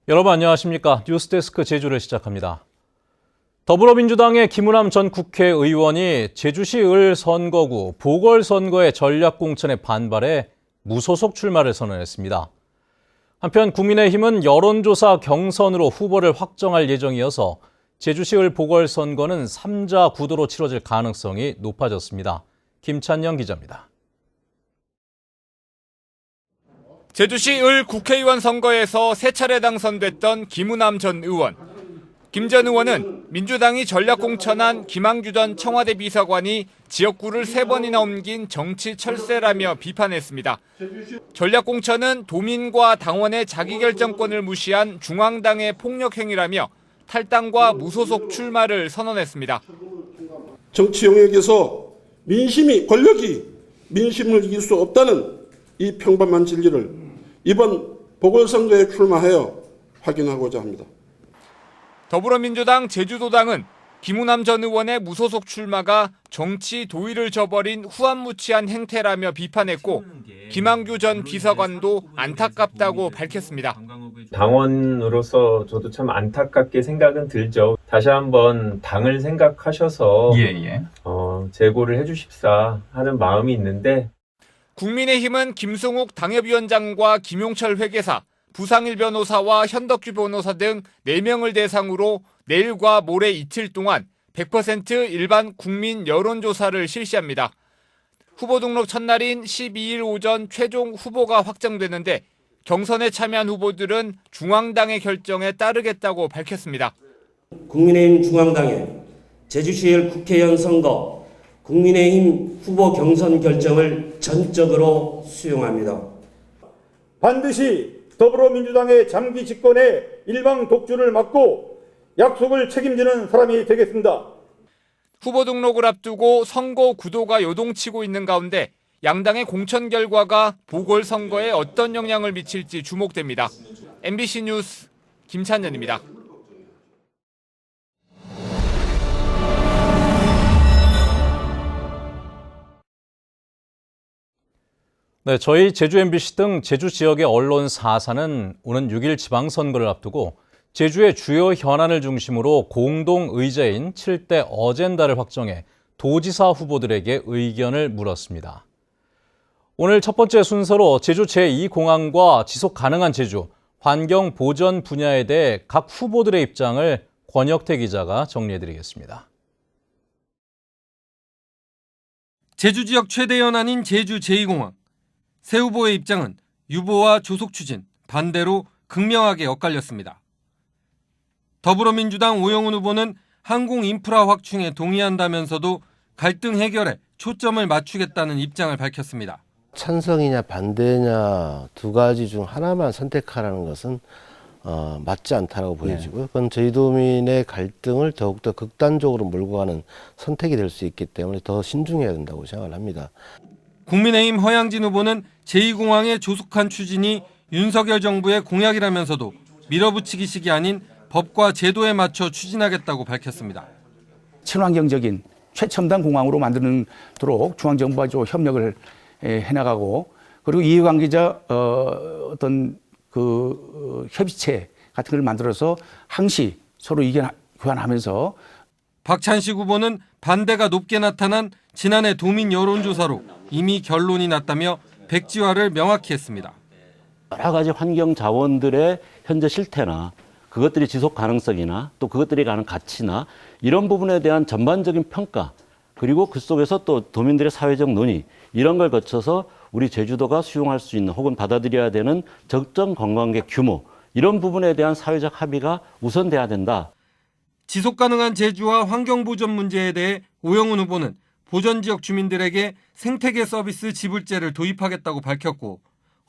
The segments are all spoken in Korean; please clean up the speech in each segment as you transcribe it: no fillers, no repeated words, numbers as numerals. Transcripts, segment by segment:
여러분 안녕하십니까? 뉴스데스크 제주를 시작합니다. 더불어민주당의 김우남 전 국회의원이 제주시 을 선거구 보궐선거의 전략공천에 반발해 무소속 출마를 선언했습니다. 한편 국민의힘은 여론조사 경선으로 후보를 확정할 예정이어서 제주시 을 보궐선거는 3자 구도로 치러질 가능성이 높아졌습니다. 김찬영 기자입니다. 제주시 을 국회의원 선거에서 세 차례 당선됐던 김우남 전 의원. 김 전 의원은 민주당이 전략공천한 김항규 전 청와대 비서관이 지역구를 3번이나 옮긴 정치 철새라며 비판했습니다. 전략공천은 도민과 당원의 자기결정권을 무시한 중앙당의 폭력행위라며 탈당과 무소속 출마를 선언했습니다. 정치 영역에서 권력이 민심을 이길 수 없다는 이 평범한 진리를 이번 보궐선거에 출마하여 확인하고자 합니다. 더불어민주당 제주도당은 김우남 전 의원의 무소속 출마가 정치 도의를 저버린 후안무치한 행태라며 비판했고 김항규 전 비서관도 안타깝다고 밝혔습니다. 당원으로서 저도 참 안타깝게 생각은 들죠. 다시 한번 당을 생각하셔서 재고를 해주십사 하는 마음이 있는데 국민의힘은 김승욱 당협위원장과 김용철 회계사, 부상일 변호사와 현덕규 변호사 등 4명을 대상으로 내일과 모레 이틀 동안 100% 일반 국민 여론조사를 실시합니다. 후보 등록 첫날인 12일 오전 최종 후보가 확정되는데 경선에 참여한 후보들은 중앙당의 결정에 따르겠다고 밝혔습니다. 국민의힘 중앙당의 제주시 국회의원 선거 국민의힘 후보 경선 결정을 전적으로 수용합니다. 반드시 더불어민주당의 장기 집권의 일방 독주를 막고 약속을 책임지는 사람이 되겠습니다. 후보 등록을 앞두고 선거 구도가 요동치고 있는 가운데 양당의 공천 결과가 보궐선거에 어떤 영향을 미칠지 주목됩니다. MBC 뉴스 김찬현입니다. 네, 저희 제주 MBC 등 제주 지역의 언론 4사는 오는 6일 지방선거를 앞두고 제주의 주요 현안을 중심으로 공동 의제인 7대 어젠다를 확정해 도지사 후보들에게 의견을 물었습니다. 오늘 첫 번째 순서로 제주 제2공항과 지속 가능한 제주, 환경 보전 분야에 대해 각 후보들의 입장을 권혁태 기자가 정리해드리겠습니다. 제주 지역 최대 현안인 제주 제2공항. 새 후보의 입장은 유보와 조속 추진, 반대로 극명하게 엇갈렸습니다. 더불어민주당 오영훈 후보는 항공 인프라 확충에 동의한다면서도 갈등 해결에 초점을 맞추겠다는 입장을 밝혔습니다. 찬성이냐 반대냐 두 가지 중 하나만 선택하라는 것은 맞지 않다고 보여지고요. 그건 저희 도민의 갈등을 더욱더 극단적으로 몰고 가는 선택이 될 수 있기 때문에 더 신중해야 된다고 생각을 합니다. 국민의힘 허양진 후보는 제2공항의 조속한 추진이 윤석열 정부의 공약이라면서도 밀어붙이기식이 아닌 법과 제도에 맞춰 추진하겠다고 밝혔습니다. 친환경적인 최첨단 공항으로 만드도록 중앙정부와 좀 협력을 해나가고 그리고 이해관계자 협의체 같은 걸 만들어서 항시 서로 의견 교환하면서 박찬식 후보는 반대가 높게 나타난 지난해 도민 여론조사로 이미 결론이 났다며 백지화를 명확히 했습니다. 여러 가지 환경 자원들의 현재 실태나 그것들이 지속 가능성이나 또 그것들이 가는 가치나 이런 부분에 대한 전반적인 평가 그리고 그 속에서 또 도민들의 사회적 논의 이런 걸 거쳐서 우리 제주도가 수용할 수 있는 혹은 받아들여야 되는 적정 관광객 규모 이런 부분에 대한 사회적 합의가 우선돼야 된다. 지속 가능한 제주와 환경 보전 문제에 대해 오영훈 후보는 보전지역 주민들에게 생태계 서비스 지불제를 도입하겠다고 밝혔고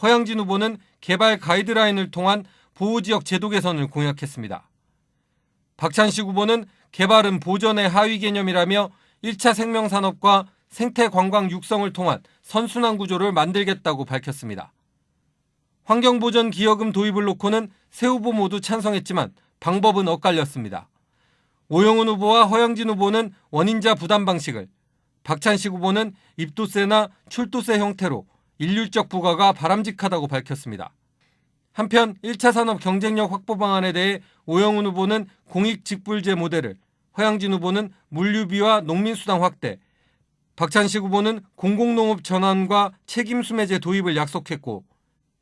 허양진 후보는 개발 가이드라인을 통한 보호지역 제도 개선을 공약했습니다. 박찬식 후보는 개발은 보전의 하위 개념이라며 1차 생명산업과 생태관광 육성을 통한 선순환 구조를 만들겠다고 밝혔습니다. 환경보전 기여금 도입을 놓고는 세 후보 모두 찬성했지만 방법은 엇갈렸습니다. 오영훈 후보와 허양진 후보는 원인자 부담 방식을, 박찬식 후보는 입도세나 출도세 형태로 일률적 부과가 바람직하다고 밝혔습니다. 한편 1차 산업 경쟁력 확보 방안에 대해 오영훈 후보는 공익직불제 모델을, 허양진 후보는 물류비와 농민수당 확대, 박찬식 후보는 공공농업 전환과 책임수매제 도입을 약속했고,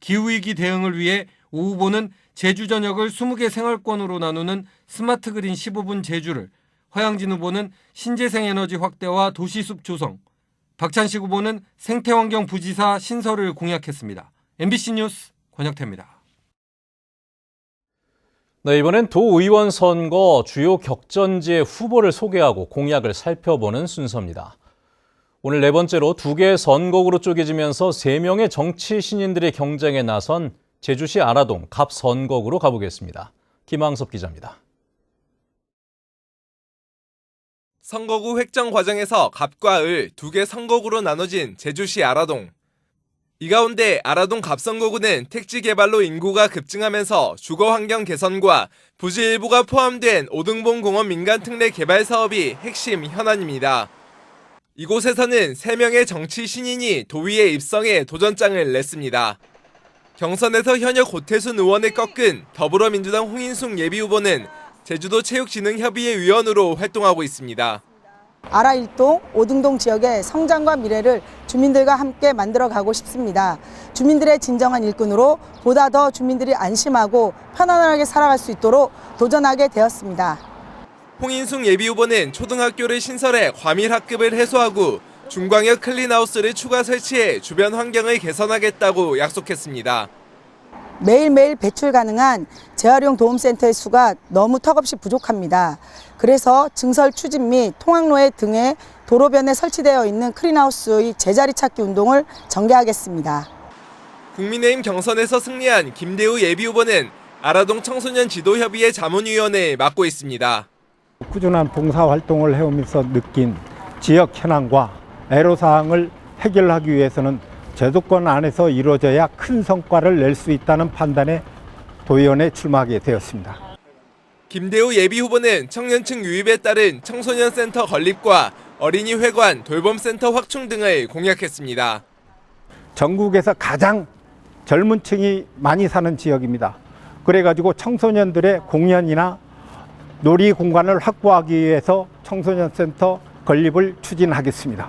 기후위기 대응을 위해 오 후보는 제주 전역을 20개 생활권으로 나누는 스마트 그린 15분 제주를, 허양진 후보는 신재생 에너지 확대와 도시숲 조성, 박찬식 후보는 생태환경 부지사 신설을 공약했습니다. MBC 뉴스 권혁태입니다. 네, 이번엔 도의원 선거 주요 격전지의 후보를 소개하고 공약을 살펴보는 순서입니다. 오늘 네 번째로 2개의 선거구로 쪼개지면서 3명의 정치 신인들의 경쟁에 나선 제주시 아라동 갑 선거구로 가보겠습니다. 김항섭 기자입니다. 선거구 획정 과정에서 갑과 을 2개 선거구로 나눠진 제주시 아라동. 이 가운데 아라동 갑선거구는 택지 개발로 인구가 급증하면서 주거 환경 개선과 부지 일부가 포함된 오등봉 공원 민간 특례 개발 사업이 핵심 현안입니다. 이곳에서는 3명의 정치 신인이 도의에 입성해 도전장을 냈습니다. 경선에서 현역 고태순 의원을 꺾은 더불어민주당 홍인숙 예비후보는 제주도 체육진흥협의회 위원으로 활동하고 있습니다. 아라 1동, 오등동 지역의 성장과 미래를 주민들과 함께 만들어가고 싶습니다. 주민들의 진정한 일꾼으로 보다 더 주민들이 안심하고 편안하게 살아갈 수 있도록 도전하게 되었습니다. 홍인숙 예비후보는 초등학교를 신설해 과밀학급을 해소하고 중광역 클린하우스를 추가 설치해 주변 환경을 개선하겠다고 약속했습니다. 매일매일 배출 가능한 재활용 도움센터의 수가 너무 턱없이 부족합니다. 그래서 증설 추진 및 통학로에 등의 도로변에 설치되어 있는 클린하우스의 제자리 찾기 운동을 전개하겠습니다. 국민의힘 경선에서 승리한 김대우 예비후보는 아라동 청소년 지도협의회 자문위원을 맡고 있습니다. 꾸준한 봉사활동을 해오면서 느낀 지역 현안과 애로사항을 해결하기 위해서는 제도권 안에서 이루어져야 큰 성과를 낼 수 있다는 판단에 도의원에 출마하게 되었습니다. 김대우 예비후보는 청년층 유입에 따른 청소년센터 건립과 어린이 회관, 돌봄센터 확충 등을 공약했습니다. 전국에서 가장 젊은 층이 많이 사는 지역입니다. 그래가지고 청소년들의 공연이나 놀이 공간을 확보하기 위해서 청소년센터 건립을 추진하겠습니다.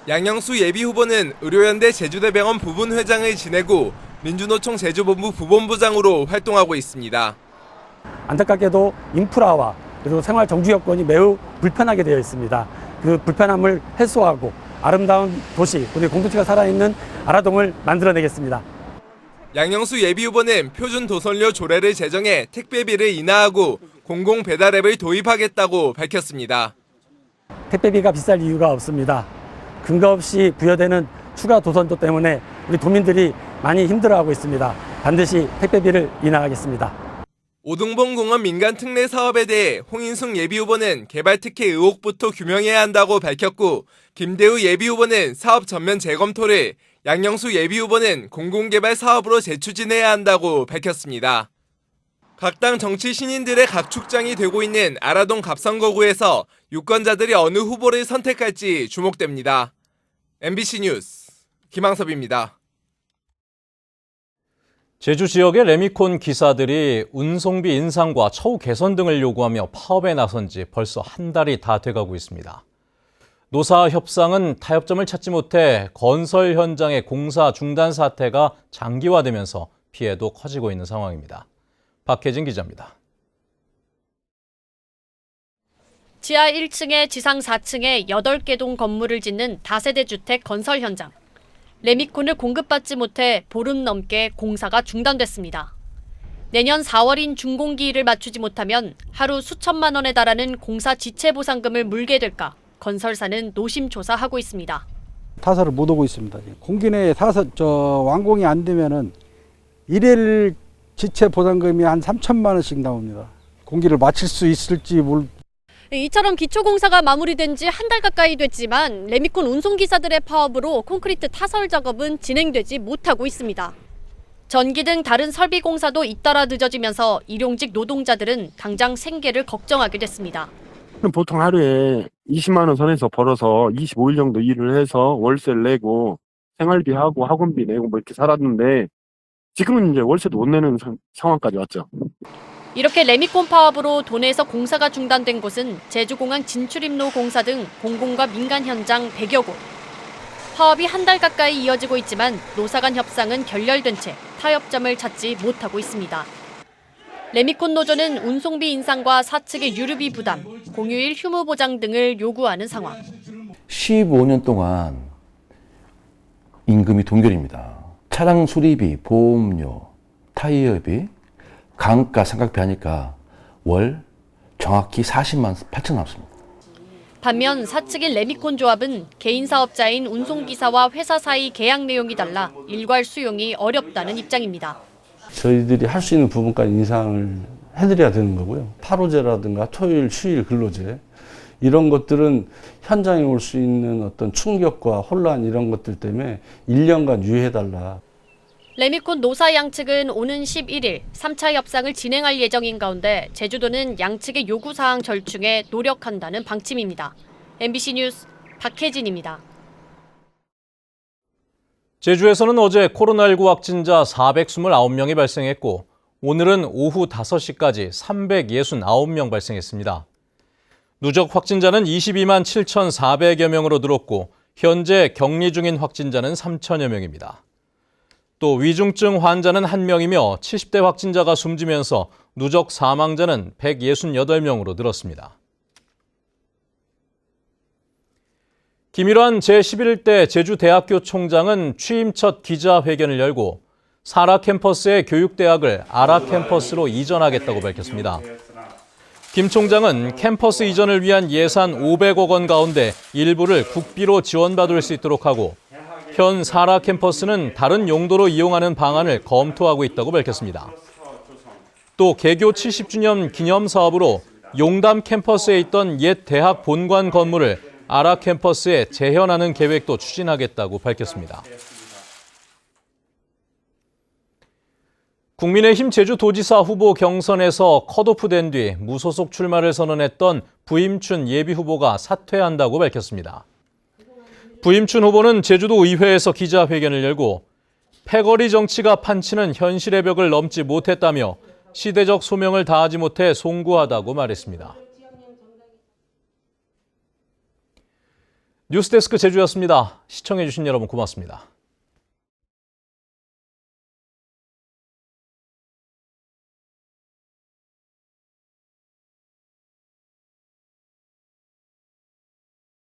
양영수 예비후보는 의료연대 제주대병원 부분회장을 지내고 민주노총 제주본부 부본부장으로 활동하고 있습니다. 안타깝게도 인프라와 그리고 생활 정주 여건이 매우 불편하게 되어 있습니다. 그 불편함을 해소하고 아름다운 도시, 그리고 공동체가 살아있는 아라동을 만들어내겠습니다. 양영수 예비후보는 표준 도선료 조례를 제정해 택배비를 인하하고 공공 배달앱을 도입하겠다고 밝혔습니다. 택배비가 비쌀 이유가 없습니다. 근거 없이 부여되는 추가 도선료 때문에 우리 도민들이 많이 힘들어하고 있습니다. 반드시 택배비를 인하하겠습니다. 오등봉 공원 민간 특례 사업에 대해 홍인숙 예비후보는 개발 특혜 의혹부터 규명해야 한다고 밝혔고, 김대우 예비후보는 사업 전면 재검토를, 양영수 예비후보는 공공개발 사업으로 재추진해야 한다고 밝혔습니다. 각 당 정치 신인들의 각 축장이 되고 있는 아라동 갑선거구에서 유권자들이 어느 후보를 선택할지 주목됩니다. MBC 뉴스 김항섭입니다. 제주 지역의 레미콘 기사들이 운송비 인상과 처우 개선 등을 요구하며 파업에 나선 지 벌써 한 달이 다 돼가고 있습니다. 노사 협상은 타협점을 찾지 못해 건설 현장의 공사 중단 사태가 장기화되면서 피해도 커지고 있는 상황입니다. 박혜진 기자입니다. 지하 1층에 지상 4층에 8개 동 건물을 짓는 다세대 주택 건설 현장. 레미콘을 공급받지 못해 보름 넘게 공사가 중단됐습니다. 내년 4월인 준공기일을 맞추지 못하면 하루 수천만 원에 달하는 공사 지체 보상금을 물게 될까 건설사는 노심초사하고 있습니다. 타사를 못 오고 있습니다. 공기 내에 완공이 안 되면은 일일 지체 보상금이 한 3천만 원씩 나옵니다. 공기를 마칠 수 있을지 이처럼 기초공사가 마무리된 지 한 달 가까이 됐지만 레미콘 운송기사들의 파업으로 콘크리트 타설 작업은 진행되지 못하고 있습니다. 전기 등 다른 설비 공사도 잇따라 늦어지면서 일용직 노동자들은 당장 생계를 걱정하게 됐습니다. 보통 하루에 20만 원 선에서 벌어서 25일 정도 일을 해서 월세를 내고 생활비 하고 학원비 내고 뭐 이렇게 살았는데 지금은 이제 월세도 못 내는 상황까지 왔죠. 이렇게 레미콘 파업으로 도내에서 공사가 중단된 곳은 제주공항 진출입로 공사 등 공공과 민간 현장 100여 곳. 파업이 한 달 가까이 이어지고 있지만 노사 간 협상은 결렬된 채 타협점을 찾지 못하고 있습니다. 레미콘 노조는 운송비 인상과 사측의 유류비 부담, 공휴일 휴무 보장 등을 요구하는 상황. 15년 동안 임금이 동결입니다. 차량 수리비, 보험료, 타이어비, 강가 삼각비 하니까 월 정확히 40만 8천 남습니다. 반면 사측인 레미콘 조합은 개인 사업자인 운송기사와 회사 사이 계약 내용이 달라 일괄 수용이 어렵다는 입장입니다. 저희들이 할 수 있는 부분까지 인상을 해드려야 되는 거고요. 8호제라든가 토요일, 휴일 근로제 이런 것들은 현장에 올 수 있는 어떤 충격과 혼란 이런 것들 때문에 1년간 유예해달라. 레미콘 노사 양측은 오는 11일 3차 협상을 진행할 예정인 가운데 제주도는 양측의 요구사항 절충에 노력한다는 방침입니다. MBC 뉴스 박혜진입니다. 제주에서는 어제 코로나19 확진자 429명이 발생했고 오늘은 오후 5시까지 369명 발생했습니다. 누적 확진자는 22만 7,400여 명으로 늘었고 현재 격리 중인 확진자는 3천여 명입니다. 또 위중증 환자는 1명이며 70대 확진자가 숨지면서 누적 사망자는 168명으로 늘었습니다. 김일환 제11대 제주대학교 총장은 취임 첫 기자회견을 열고 사라 캠퍼스의 교육대학을 아라 캠퍼스로 이전하겠다고 밝혔습니다. 김 총장은 캠퍼스 이전을 위한 예산 500억 원 가운데 일부를 국비로 지원받을 수 있도록 하고 현 사라 캠퍼스는 다른 용도로 이용하는 방안을 검토하고 있다고 밝혔습니다. 또 개교 70주년 기념 사업으로 용담 캠퍼스에 있던 옛 대학 본관 건물을 아라 캠퍼스에 재현하는 계획도 추진하겠다고 밝혔습니다. 국민의힘 제주도지사 후보 경선에서 컷오프된 뒤 무소속 출마를 선언했던 부임춘 예비후보가 사퇴한다고 밝혔습니다. 부임춘 후보는 제주도 의회에서 기자회견을 열고 패거리 정치가 판치는 현실의 벽을 넘지 못했다며 시대적 소명을 다하지 못해 송구하다고 말했습니다. 뉴스데스크 제주였습니다. 시청해주신 여러분 고맙습니다.